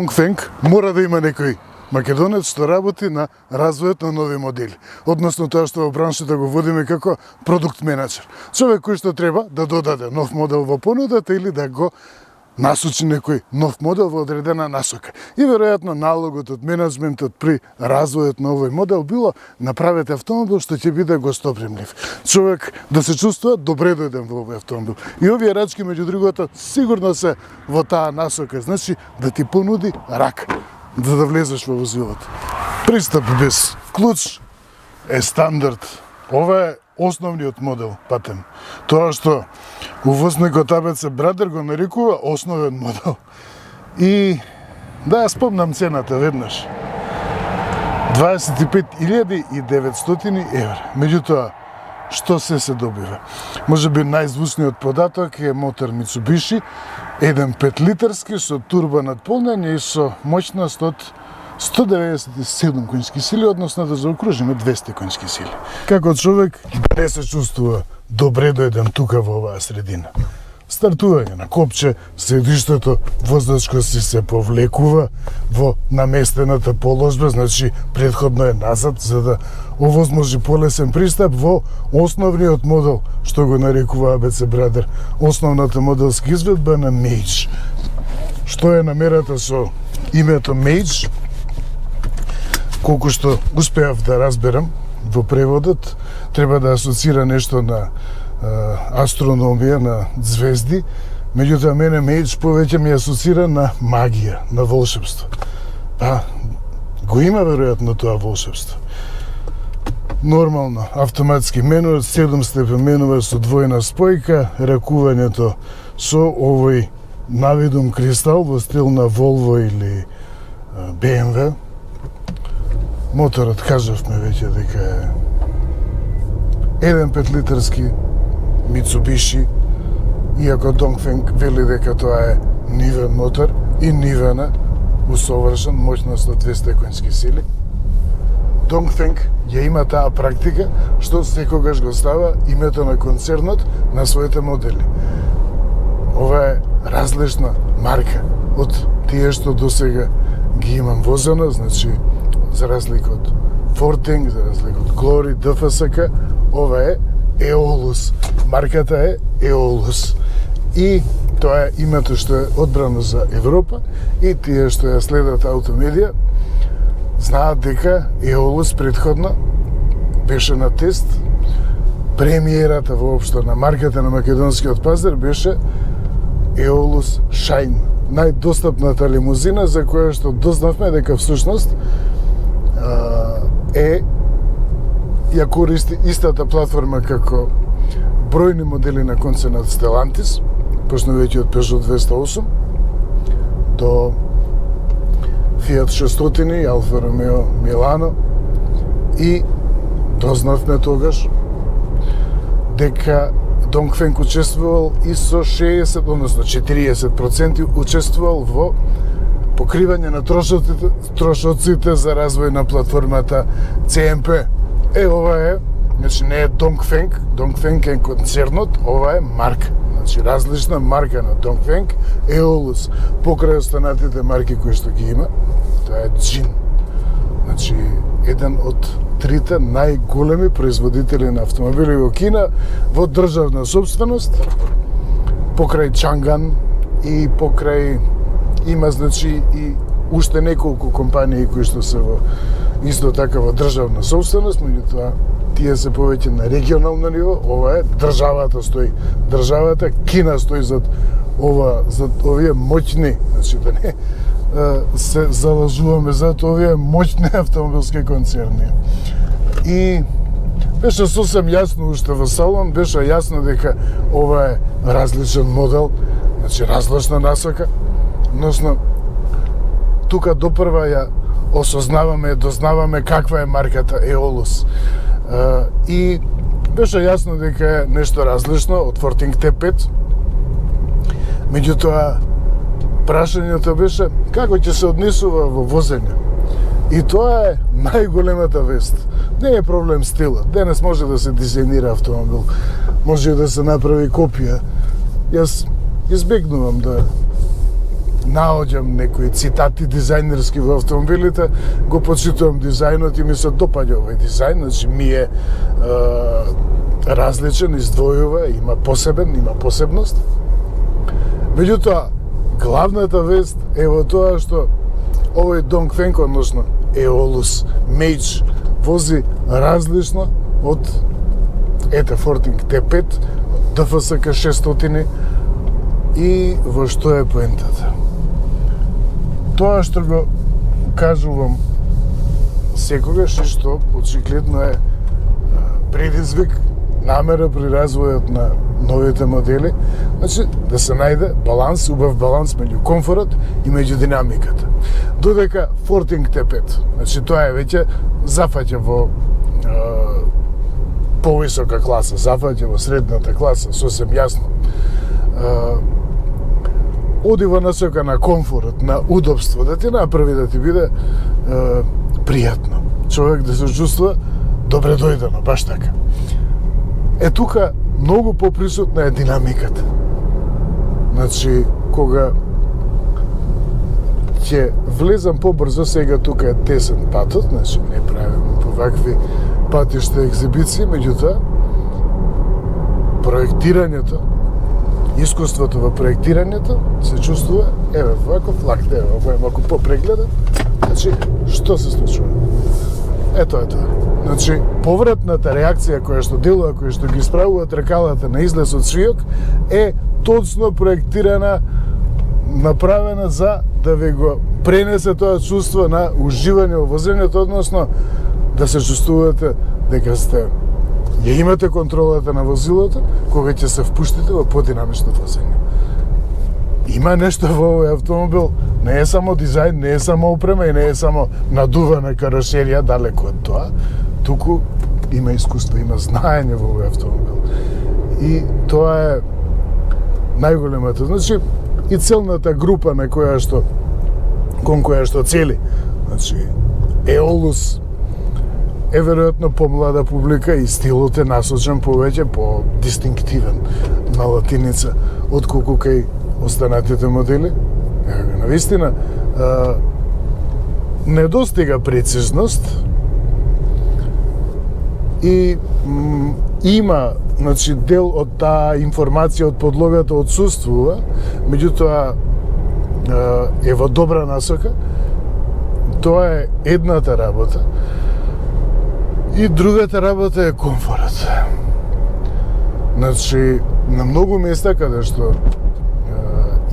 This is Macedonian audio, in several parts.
Dongfeng мора да има некој македонец што работи на развојот на нови модели. Односно тоа што во браншата го водиме како продукт менеджер. Човек кој што треба да додаде нов модел во понудата или да го насочи некој нов модел во одредена насока. И веројатно налогот од менеджментот при развојот на овој модел било направете автомобил што ќе биде гостопримлив. Човек да се чувствува добре дојден во овој автомобил. И овие рачки меѓу другото сигурно се во таа насока, значи да ти понуди рак за да влезеш во возилото. Пристап без клуч е стандард. Ова е основниот модел патен. Тоа што увозникот АБЦ Брадер го нарекува основен модел. И да, спомнам цената веднаш. 25.900 евра. Меѓутоа, што се добива? Можеби најзвучниот податок е мотор Mitsubishi, еден 5-литарски со турбо надполнење и со моќност од 197 конјски сили, односно да заокружиме 200 конјски сили. Како човек не се чувствува добре дојден тука во оваа средина. Стартување на копче, седиштето, воздачко си се повлекува во наместената положба, значи претходно е назад, за да овозможи полесен пристап во основниот модел, што го нарекува АБЦ Брадер, основната моделска изведба на Mage. Што е намерата со името Mage? Колку што успеав да разберам во преводот, треба да асоцира нешто на астрономија, на звезди, меѓутоа мене Mage повеќе ми асоцира на магија, на волшебство. Па, го има веројатно тоа волшебство. Нормално, автоматски мену, 7-степен менува со двојна спојка, ракувањето со овој навидум кристал во стил на Volvo или BMW. Моторот, кажавме веќе дека е еден 5-литарски Mitsubishi, иако Dongfeng вели дека тоа е нивен мотор и нивена усовршен, моќност од 200 конјски сили. Dongfeng ја има таа практика што секогаш го става името на концернот на своите модели. Ова е различна марка од тие што досега ги имам возено, значи за разлика од Forting, за разлика од Glory, DFSK, ова е Eolus. Марката е Eolus. И тоа е името што е одбрано за Европа и тие што ја следат Автомедија знаат дека Eolus предходно беше на тест. Премиерата воопшто на марката на македонскиот пазар беше Eolus Shine, најдостапната лимузина за која што дознавме дека всушност ја користи истата платформа како бројни модели на концернот Stellantis, почнува веќе од Peugeot 208 до Fiat 600 и Alfa Romeo Milano, и дознавме тогаш дека Dongfeng учествувал и со 60, односно 40% учествувал во покривање на трошоците за развој на платформата CMP. Ова е, значи не е Dongfeng, Dongfeng е концернот, ова е марка. Значи различна марка на Dongfeng, Eolus, покрај останатите марки кои што ги има, тоа е Jin. Значи еден од трите најголеми производители на автомобили во Кина во државна собственост, покрај Chang'an и покрај има, значи, и уште неколку компании кои што се во исто така во државна собственост, меѓутоа тие се повеќе на регионално ниво. Ова е државата стои. Државата Кина стои зад овие моќни, значи да не се залажуваме зад овие моќни автомобилски концерни. И беше сосем јасно уште во салон, беше јасно дека ова е различен модел, значи различна насока, односно тука допрва ја осознаваме, дознаваме каква е марката Eolus. И беше јасно дека е нешто различно од Forting T5. Меѓутоа, прашањето беше како ќе се однесува во возење. И тоа е најголемата вест. Не е проблем стилот. Денес може да се дизајнира автомобил, може да се направи копија. Јас избегнувам да наоѓам некои цитати дизајнерски во автомобилите, го почитувам дизајнот и ми се допаѓа овој дизајн, значи ми е различен, издвојува, има посебност. Меѓутоа, главната вест е во тоа што овој Dongfeng, односно Aeolus Mage, вози различно од Forting T5, DFSK 600 и во што е поентата. Тоа што го кажувам секогаш и што очигледно е предизвик, намера при развојот на новите модели, значи да се најде баланс, убав баланс меѓу комфорот и меѓу динамиката. Додека Forting T5, значи тоа е веќе зафаќа во повисока класа, зафаќа во средната класа, сосем јасно. Оди во насока на комфорот, на удобство, да ти направи да ти биде пријатно. Човек да се чувствува добре дојдено, баш така. Тука многу поприсутна е динамиката. Значи, кога ќе влезам побрзо, сега тука е тесен патот, значи не правим по вакви патишта екзибиции, меѓутоа проектирањето, искуството во проектирањето се чувствува, еве ваков лак, еве овој малку попрегледан. Значи, што се случува? Ето е тоа. Значи, повратната реакција која што делува, која што ги исправува тркалата на излез од свиок, е точно проектирана, направена за да ви го пренесе тоа чувство на уживање во возењето, односно да се чувствувате дека ја имате контролата на возилото кога ќе се впуштите во подинамично возење. Има нешто во овој автомобил, не е само дизајн, не е само опрема и не е само надувана каросерија, далеку од тоа, туку има искуство, има знаење во овој автомобил. И тоа е најголемото. Значи, и целната група на која што, кон која што цели, значи, Aeolus е веројатно помлада публика и стилот е насочен повеќе по дистинктивен на латиница, отколку кај останатите модели. Навистина, не достига прецизност и има, значи, дел од таа информација од подлогата отсуствува, меѓутоа е во добра насока. Тоа е едната работа. И другата работа е комфорот. Значи, на многу места каде што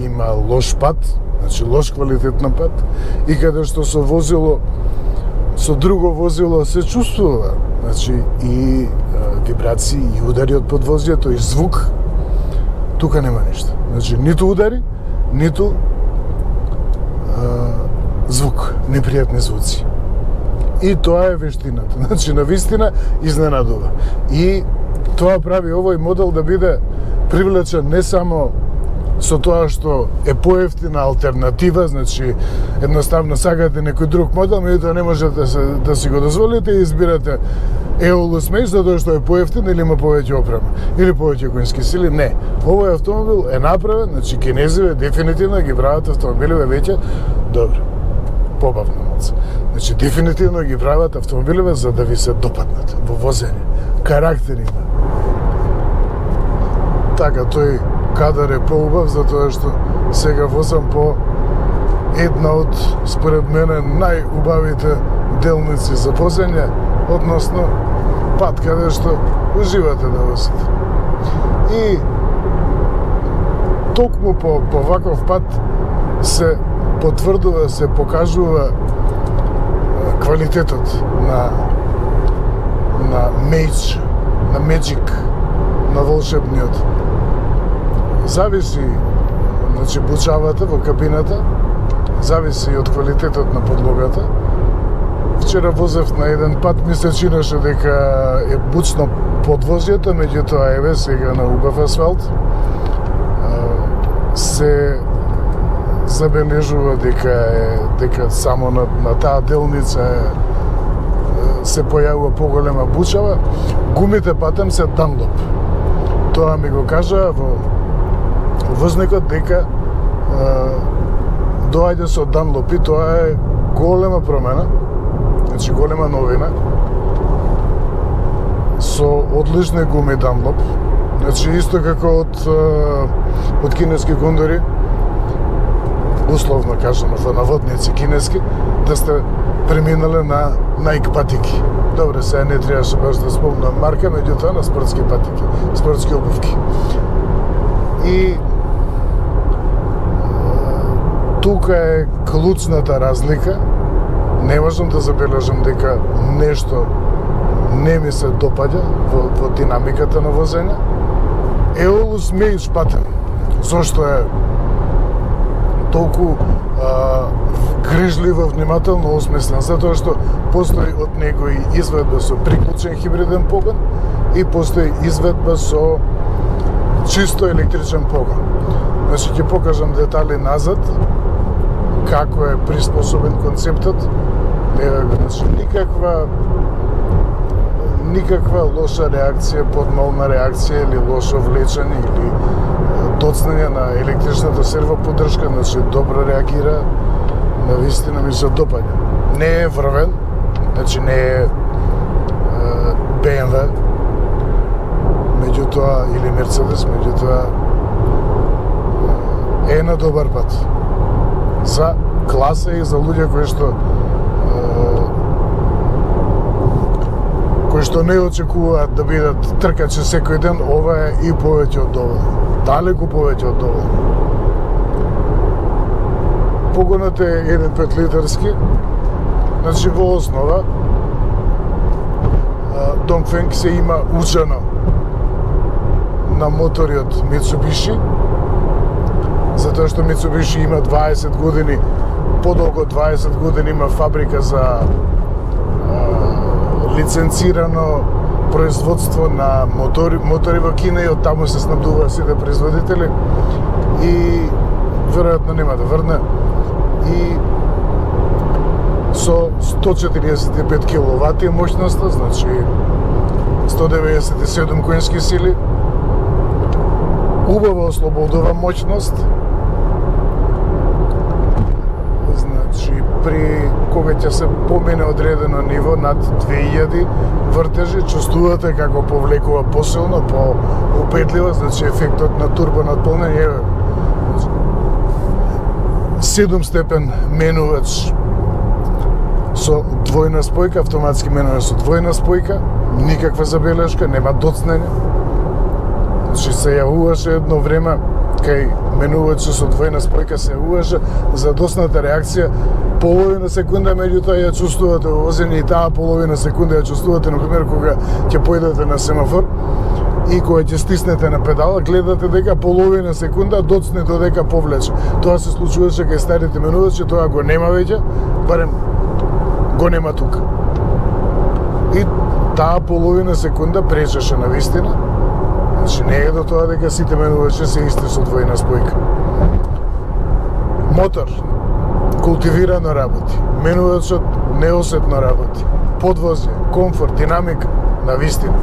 има лош пат, значи лош квалитет на пат, и каде што со возило, со друго возило се чувствува, значи и вибрации, и удари од подвозјето, и звук, тука нема ништо. Значи, ниту удари, ниту звук, непријатни звуци. И тоа е вештината. Значи, навистина изненадува. И тоа прави овој модел да биде привлечен не само со тоа што е поевтина алтернатива, значи едноставно сакате некој друг модел, меѓутоа не можете да си го дозволите и избирате Aeolus Mage затоа што е поевтин или има повеќе опрема или повеќе конски сили. Не, овој автомобил е направен, значи кинезиве дефинитивно ги прават автомобилите веќе добро, побавно малце. Значи дефинитивно ги прават автомобилите за да ви се допаднат во возење. Карактер има. Така, тој кадар е поубав затоа што сега возам по една од, според мене, најубавите делници за возење, односно пат каде што уживате да возите. И токму по ваков пат се потврдува, се покажува квалитетот на Mage, на Magic, на волшебниот. Зависи, значи, бучавата во кабината, зависи од квалитетот на подлогата. Вчера возев на еден пат, ми се чинеше дека е бучно подвозјето, меѓутоа еве сега на убав асфалт се забележува дека само на таа делница се појавува поголема бучава. Гумите патем се Dunlop. Тоа ми го кажа во возникот дека доаѓа со Dunlop и тоа е голема промена, значи голема новина, со одлични гуми Dunlop, значи исто како од кинески кондори, условно кажано во наводници кинески, да сте преминале на Nike патики. Добре, сега не требаше баш да спомнам марка, меѓутоа на спортски патики, спортски обувки. И тука е клучната разлика. Не можам да забележам дека нешто не ми се допаѓа во динамиката на возење. Aeolus Mage патен. Зошто е толку грижливо, внимателно осмислен? Затоа што постои од него и изведба со приклучен хибриден погон и постои изведба со чисто електричен погон. Значи, ќе покажам детали назад, како е приспособен концептот. Значи, никаква лоша реакција, подмолна реакција или лошо влечење или доцнење на електричната сервоподдршка, значи добро реагира, навистина ми се допаѓа. Не е врвен, значи не е BMW, меѓутоа, или Mercedes, меѓутоа е на добар пат. За класа и за луѓе кои што не очекуваат да бидат тркачи секој ден, ова е и повеќе од доволно. Далеку повеќе од доволно. Погонот е 1.5 литарски, значи во основа Dongfeng се има учено на моториот Mitsubishi, затоа што Mitsubishi има 20 години, подолго 20 години има фабрика за лиценцирано производство на мотори во Кина и од таму се снабдуваат сите производители и веројатно нема да врне и со 145 киловати моќноста, значи 197 коњски сили, убава ослободува моќност. Значи, при кога ќе се помине одредено ниво над 2000 вртежи, чувствувате како повлекува посилно, по-упетливо, значи ефектот на турбо надполнење е 7 степен менувач со двојна спојка, автоматски менувач со двојна спојка, никаква забелешка, нема доцнење. Значи се јавуваше едно време кај менувачот со двојна спојка се јавуваше за досната реакција половина секунда, меѓутоа ја чувствувате во возење и таа половина секунда ја чувствувате, например, кога ќе појдете на семафор и кога ќе стиснете на педала, гледате дека половина секунда доцне додека повлече. Тоа се случуваше кај старите менувачи, тоа го нема веќе, барем го нема тука. И таа половина секунда пречеше на вистина. Значи не е до тоа дека сите менувачи се исти со двојна спојка. Мотор култивирано работи, менувачот неосетно работи, подвозје, комфорт, динамика, на вистина.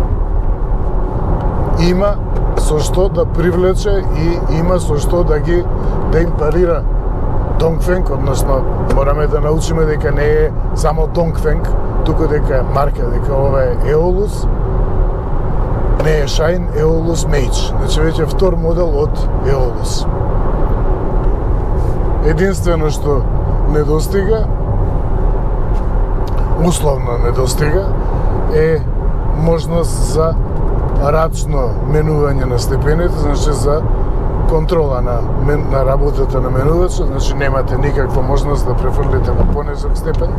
Има со што да привлече и има со што да им парира Dongfeng, односно мораме да научиме дека не е само Dongfeng, туку дека е марка, дека ова е Aeolus, не е Shine, Aeolus Mage. Значи веќе втор модел од Aeolus. Единствено што недостига, условно недостига, е можност за рачно менување на степените, значи за контрола на работата на менувачот, значи немате никаква можност да префрлите на понизок степен.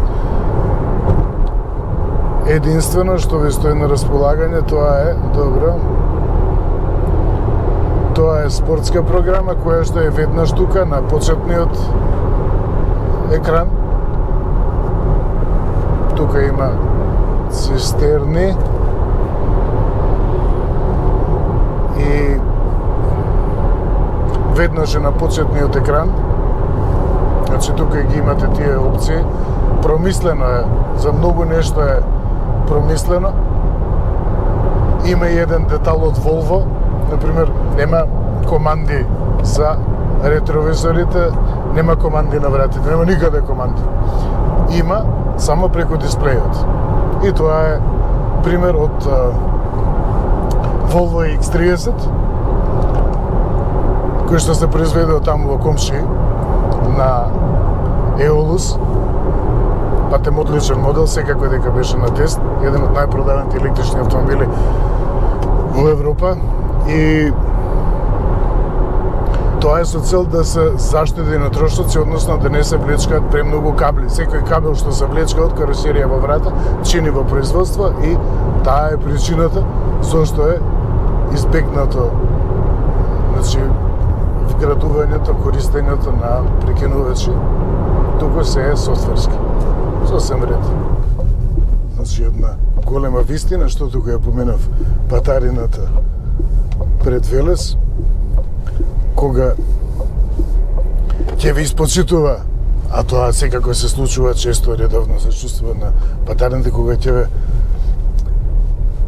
Единствено што ви стои на располагање, тоа е, добро, тоа е спортска програма која што е веднаш тука на почетниот екран. Тука има цистерни и веднаш е на почетниот екран. Значи тука ги имате тие опции. Промислено е, за многу нешто е промислено. Има и еден детал од Volvo, например, нема команди за ретровизорите, нема команди на вратите, нема никаде команди. Има само преку дисплејот. И тоа е пример од Volvo X30, кој што се произведува таму во комши на Еолус. Патем одличен модел, секако дека беше на тест, еден од најпродаваните електрични автомобили во Европа и тоа е со цел да се заштети на трошоци, односно да не се влечкаат премногу кабли. Секој кабел што се влечка од каросерија во врата, чини во производство и таа е причината зашто е избегнато вградувањето, користењето на прекинувачи, туку се е софтверски. Сосем ред. Една голема вистина, што тука ја поменав патарината пред Велес, кога ќе ви испочитува, а тоа секако се случува често, редовно се чувствува на патарината, кога ќе ве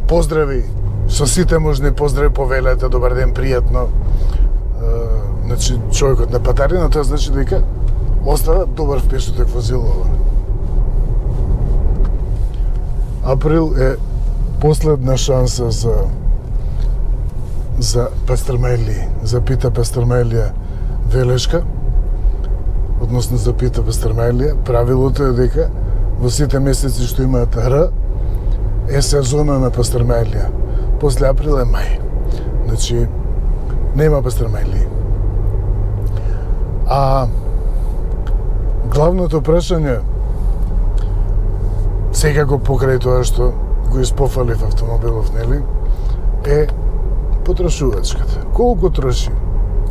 поздрави со сите можни поздрави, повелете, добар ден, пријатно. Човекот на патарина, тоа значи дека остава добар впечаток во зилова. Април е последна шанса за пастрмелија, за пита пастрмелија Велешка, односно за пита пастрмелија. Правилото е дека во сите месеци што имаат Р е сезона на пастрмелија. После април е мај. Значи, нема пастрмелија. А главното прашање, секако покрај тоа што го испофалив автомобилов, нели, е потрошувачката. Колку троши?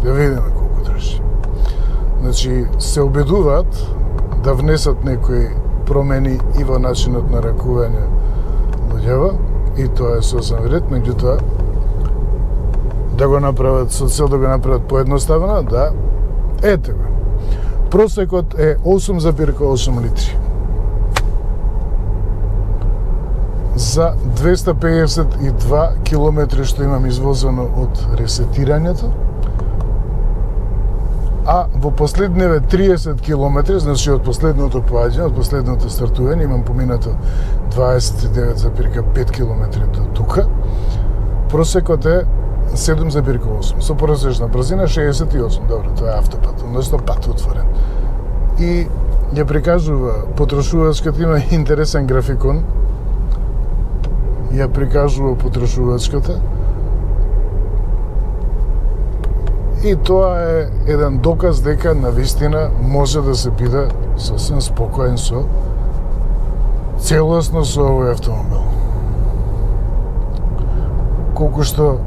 Да видиме колку троши. Значи, се обидуваат да внесат некои промени и во начинот на ракување луѓева, и тоа е сосем ред, меѓутоа да го направат со цел да го направат поедноставено, да, ете го. Просекот е 8,8 литри. За 252 километри што имам извозено од ресетирањето, а во последниве 30 километри, значи од последното поаѓање, од последното стартување, имам поминато 29,5 километри до тука, просекот е 7,8, со просечна брзина 68, добро, тоа е автопат, односно пат отворен. И ја прикажува, потрошувачката има интересен графикон, ја прикажува потрошувачката, и тоа е еден доказ дека навистина може да се биде сосем спокоен со целосно со овој автомобил. Колку што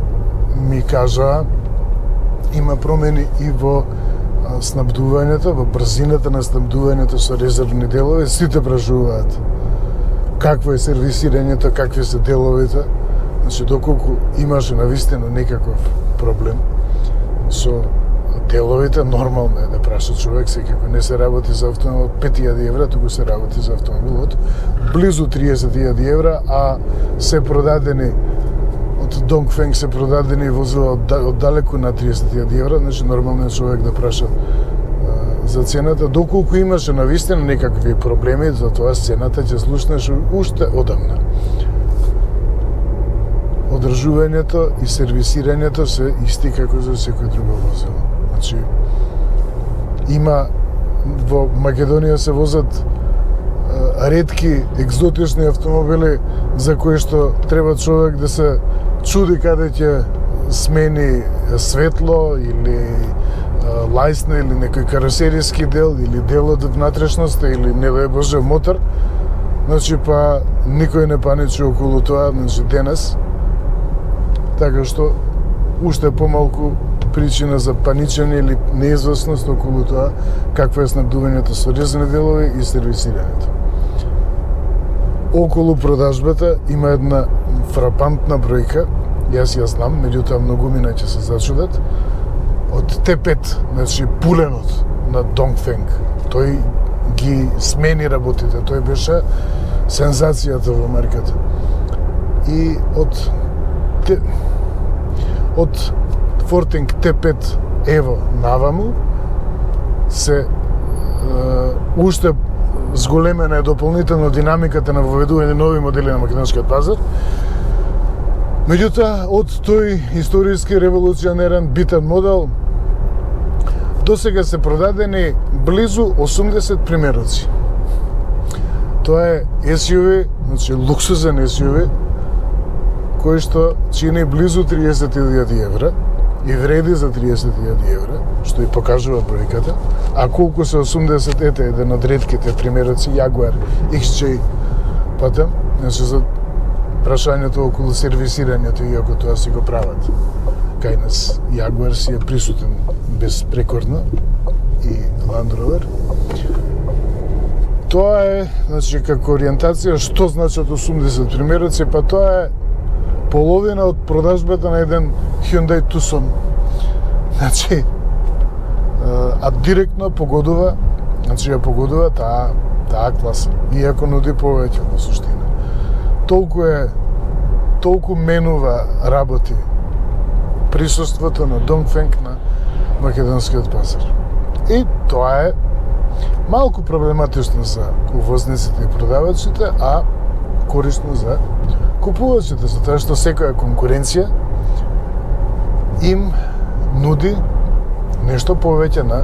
ми кажа, има промени и во снабдувањето, во брзината на снабдувањето со резервни делови. Сите прашуваат какво е сервисирањето, какви се деловите. Значи, доколку имаше навистина некаков проблем со деловите, нормално е да праша човек, секако не се работи за автомобил од 5.000 евра, туку се работи за автомобил од близу 30.000 евра, а се продадени од Dongfeng се продадени возила од далеку на 30.000 евра, значи нормално е човек да праша за цената, доколку имаше навистина некакви проблеми, за тоа цената ќе слушнеше уште одамна. Одржувањето и сервисирањето се исти како за секој друго возило. Значи, има во Македонија се возат ретки екзотични автомобили за кои што треба човек да се чуди каде ќе смени светло или лајсна или некој каросериски дел или дел од внатрешноста или не дај Боже мотор. Значи па никој не паничи околу тоа, значи денес. Така што уште помалку причина за паничење или неизвестност околу тоа какво е снабдувањето со резервни делови и сервисирањето. Околу продажбата има една фрапантна бројка, јас ја знам, меѓутоа многумина ќе се зачудат, од Т5, значи пуленот на Dongfeng. Тој ги смени работите, тој беше сензацијата во марката. И од Forting T5 ево наваму се уште зголемена е дополнително динамиката на воведување нови модели на македонскиот пазар. Меѓутоа, од тој историски револуционерен битен модел, досега се продадени близу 80 примероци. Тоа е SUV, значи луксузен SUV, кој што чини близу 30.000 евра и вреди за 30.000 евра, што и покажува бројката. А колку се 80, ете еден од ретките примероци, Jaguar XJ патем, значи за прашањето околу сервисирањето, иако тоа си го прават. Кај нас Jaguar си е присутен безпрекорно и Land Rover. Тоа е, значи, како ориентација, што значат 80 примероци, па тоа е половина од продажбата на еден Hyundai Tucson. Значи, а директно погодува, значи ја погодува таа класа, иако нуди повеќе во суштина. Толку менува работи присуството на Dongfeng на македонскиот пазар. И тоа е малку проблематично за увозниците и продавачите, а корисно за купувачите, затоа што секоја конкуренција им нуди нешто повеќе на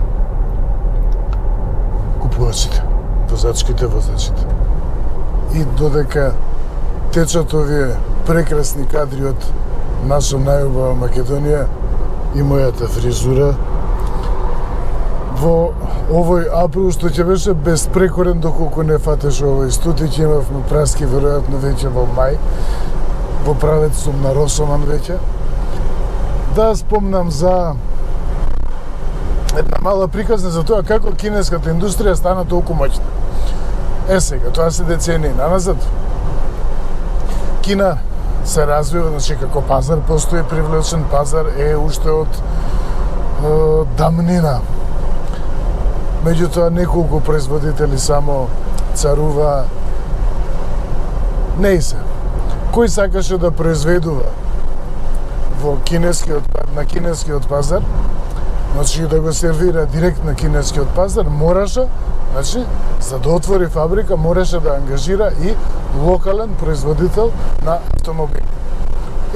купувачите, возачките. И додека течат овие прекрасни кадри од наша најубава Македонија и мојата фризура, во овој април, што ќе беше безпрекорен доколку не фатеше овој студ, ќе имавме праски веројатно веќе во мај, во правец сум на Росоман веќе. Да спомнам за една мала приказна за тоа како кинеската индустрија стана толку моќна. Сега, тоа се децении наназад. Кина се развива, значи како пазар, постои привлечен пазар, уште од дамнина. Меѓутоа, неколку производители само царува. Не и се. Кој сакаше да произведува на кинескиот пазар, значи да го сервира директно на кинескиот пазар, мораше, значи, за да отвори фабрика, мораше да ангажира и локален производител на автомобили.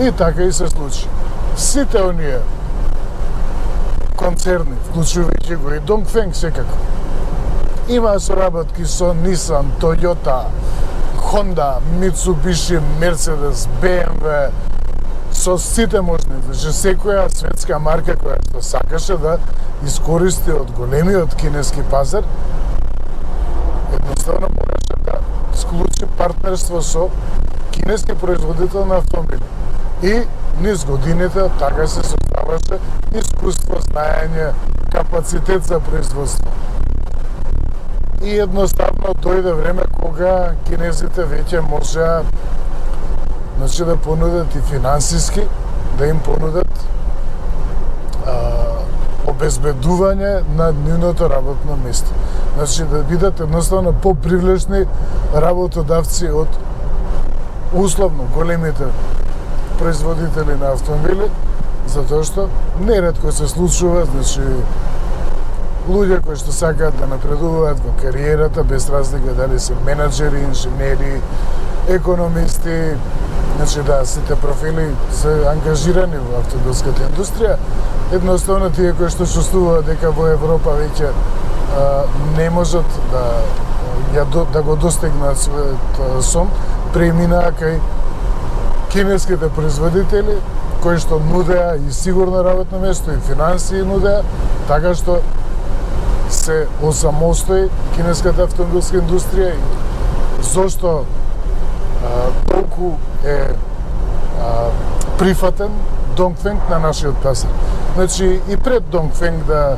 И така и се случи. Сите оние концерни, вклучувајќи го и Dongfeng секако, имаа соработки со Nissan, Toyota, Honda, Mitsubishi, Mercedes, BMW, со сите можни, значи секоја светска марка која што сакаше да искористи од големиот кинески пазар, едноставно мораше да склучи партнерство со кинески производител на автомобили. И низ годините така се создаваше искуство, знаење, капацитет за производство. И едноставно дојде време кога кинезите веќе можеа, значи, да понудат и финансиски, да им понудат обезбедување на нивното работно место. Значи, да бидат едноставно попривлечни работодавци од условно големите производители на автомобили, затоа што неретко се случува, значи, луѓе кои што сакаат да напредуваат во кариерата, без разлика дали се менаџери, инженери, економисти, значи да, сите профили се ангажирани во автомобилската индустрија. Едноставно тие кои што чувствуваат дека во Европа веќе не можат да го достигнат својот сон, преминаа кај кинеските производители кои што нудеа и сигурно работно место и финансии нудеа, така што се осамостои кинеската автомобилска индустрија. И зошто толку е прифатен Dongfeng на нашиот пазар. Значи и пред Dongfeng да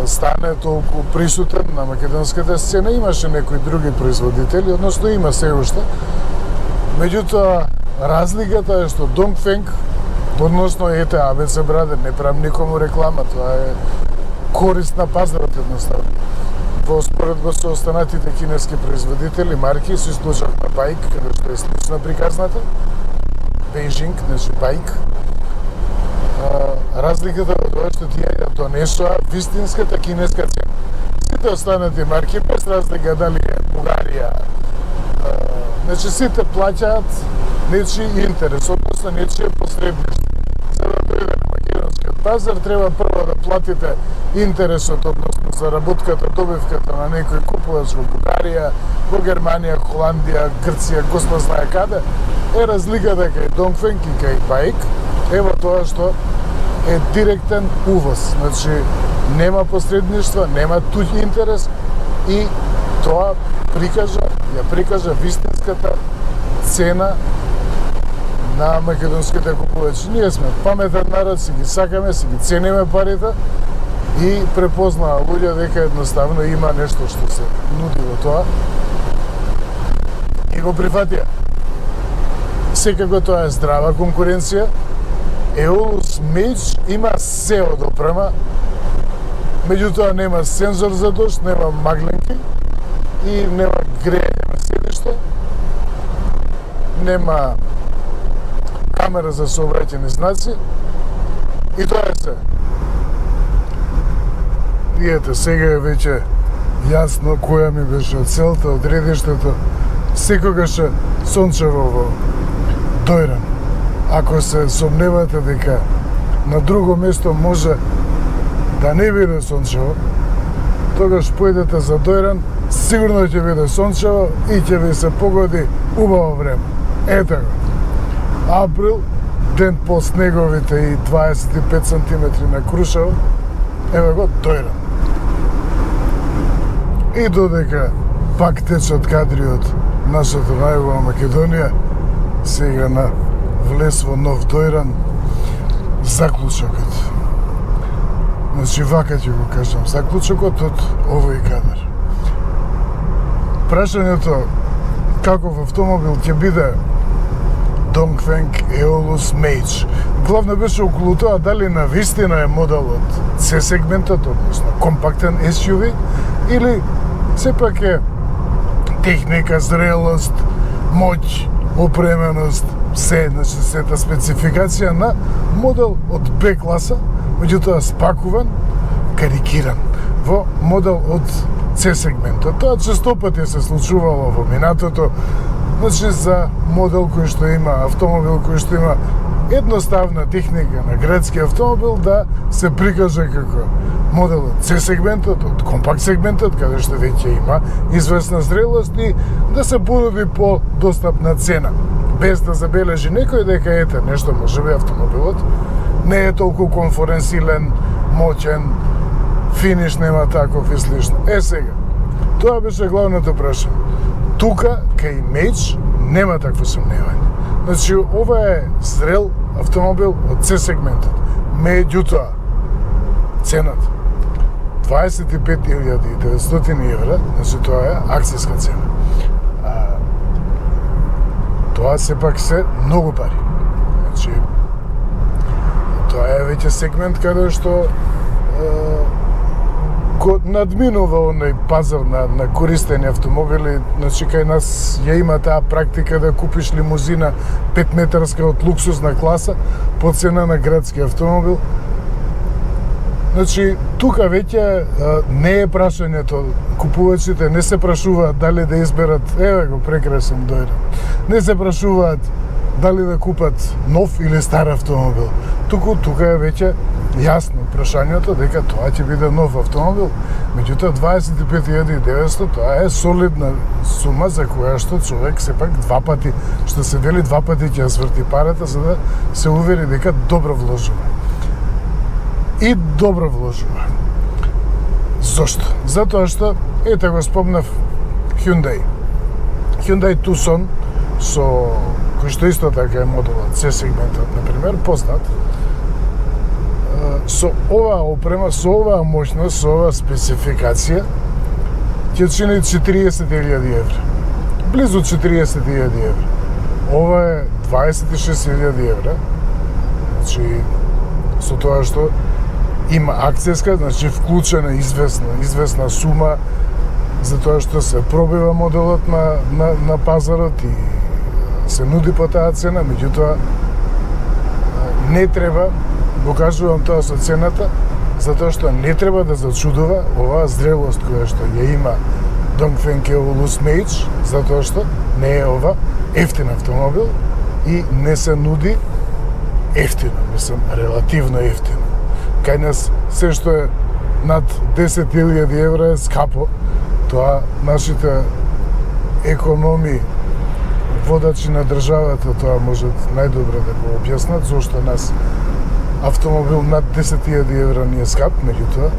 стане толку присутен на македонската сцена, имаше некои други производители, односно има се уште. Меѓутоа, разликата е што Dongfeng, односно ете ABC Brother, не правам никому реклама, тоа е корист на пазарот едноставно. Во споредба со останатите кинески производители, марки, со исклучок на Байк, каде што е слична приказната, Beijing, значи Байк, Разликата од тоа што тие ја донесоа вистинската кинеска цена. Сите останати марки, без разлика дали е Бугарија, значи сите плаќаат нечи интерес, односно нечие посредништво. За да дојде на македонскиот пазар, треба прво да платите интересот, односно заработката, добивката на некој купувач во Бугарија, во Германија, Холандија, Грција, Господ знае каде. Е разликата кај Dongfeng и кај Bike, ево тоа што е директен увоз. Значи, нема посредништва, нема туѓ интерес и тоа ја прикажа вистинската цена на македонските купувачи. Ние сме паметен народ, си ги сакаме, си ги цениме парите и препознаа луѓе дека едноставно има нешто што се нуди во тоа и го прифатија. Секако тоа е здрава конкуренција. Eolus Mage има се од опрема, меѓутоа нема сензор за дожд, нема магленки и нема грејање на седиште, нема камера за сообраќајни знаци и тоа е се. Ете, сега е веќе јасно која ми беше целта, одредиштето, секогаш е сончево во Дојран. Ако се сомневате дека на друго место може да не биде сончево, тогаш појдете за Дојран, сигурно ќе биде сончево и ќе ви се погоди убаво време. Ете го. Април, ден по снеговите и 25 см на Крушево, еве го Дојран. И додека пак течат кадри од нашата најубава Македонија, сега на влез во нов Дојран, заклучокот. Значи, вака ќе го кажам, заклучокот од овој кадар. Прашањето каков автомобил ќе биде Dongfeng Eolus Mage. Главно беше околу тоа дали на вистина е модел од C-сегментот, односно компактен SUV, или сепак е техника, зрелост, моќ, опременост, значи сета спецификација на модел од Б класа, меѓутоа спакуван, карикиран во модел од C сегментот. Тоа честопати се случувало во минатото, значи за модел кој што има, автомобил кој што има едноставна техника на градски автомобил да се прикаже како модел од C сегментот, од компакт сегментот, каде што веќе има известна зрелост и да се понуди по достапна цена, без да забележи некој дека ете нешто можеби автомобилот не е толку конференцилен, моќен, финиш нема таков и слично. Сега, тоа беше главното прашање. Тука, кај Mage, нема такво сомневање. Значи, ова е зрел автомобил од C сегментот. Меѓутоа, цената 25.900 евра, значи тоа е акцијска цена. Тоа сепак се многу пари. Значи, тоа е веќе сегмент каде што надминува оној пазар на користени автомобили. Значи, кај нас ја има таа практика да купиш лимузина 5 метарска од луксузна класа по цена на градски автомобил. Значи, тука веќе не е прашањето, купувачите не се прашуваат дали да изберат, еве го прекрасен Дојран. Не се прашуваат дали да купат нов или стар автомобил. Тука е веќе јасно прашањето дека тоа ќе биде нов автомобил. Меѓутоа 25.900 тоа е солидна сума за која што човек сепак два пати, што се вели два пати ќе сврти парата за да се увери дека добро вложува. И добро вложува. Зошто? Затоа што, ете го спомнав Hyundai. Hyundai Tucson, кој што исто така е модел од C сегментот, например, познат, со оваа опрема, со оваа моќност, со оваа спецификација, ќе чини 40.000 евра. Близу 40.000 евра. Ова е 26.000 евра. Значи, со тоа што има акцијска, значи вклучена известна сума за тоа што се пробива моделот на пазарот и се нуди по таа цена, меѓутоа не треба го кажувам тоа со цената, затоа што не треба да зачудува оваа зрелост која што ја има Dongfeng Evolus Mage, затоа што не е ова ефтин автомобил и не се нуди ефтино, мислам, релативно ефтино. Кај нас се што е над 10.000 евра е скапо, тоа нашите економи, водачи на државата, тоа можат најдобро да го објаснат, зошто нас автомобил над 10.000 евра не е скап, меѓутоа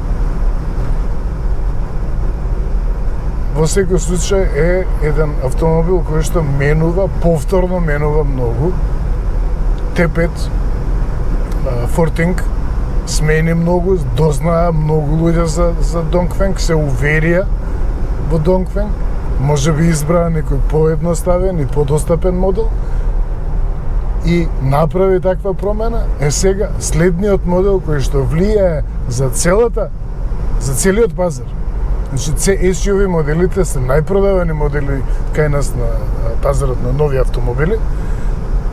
во секој случај е еден автомобил кој што менува, повторно менува многу. Т5 Forting смени многу, дознаа многу луѓе за Dongfeng, се уверија во Dongfeng, може би избраа некој поедноставен и подостапен модел и направи таква промена. Е сега следниот модел кој што влијае за целиот пазар. Значи, SUV моделите се најпродавани модели кај нас на пазарот на нови автомобили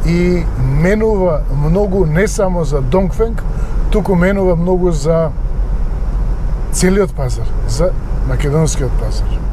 и менува многу не само за Dongfeng, туку менува многу за целиот пазар, за македонскиот пазар.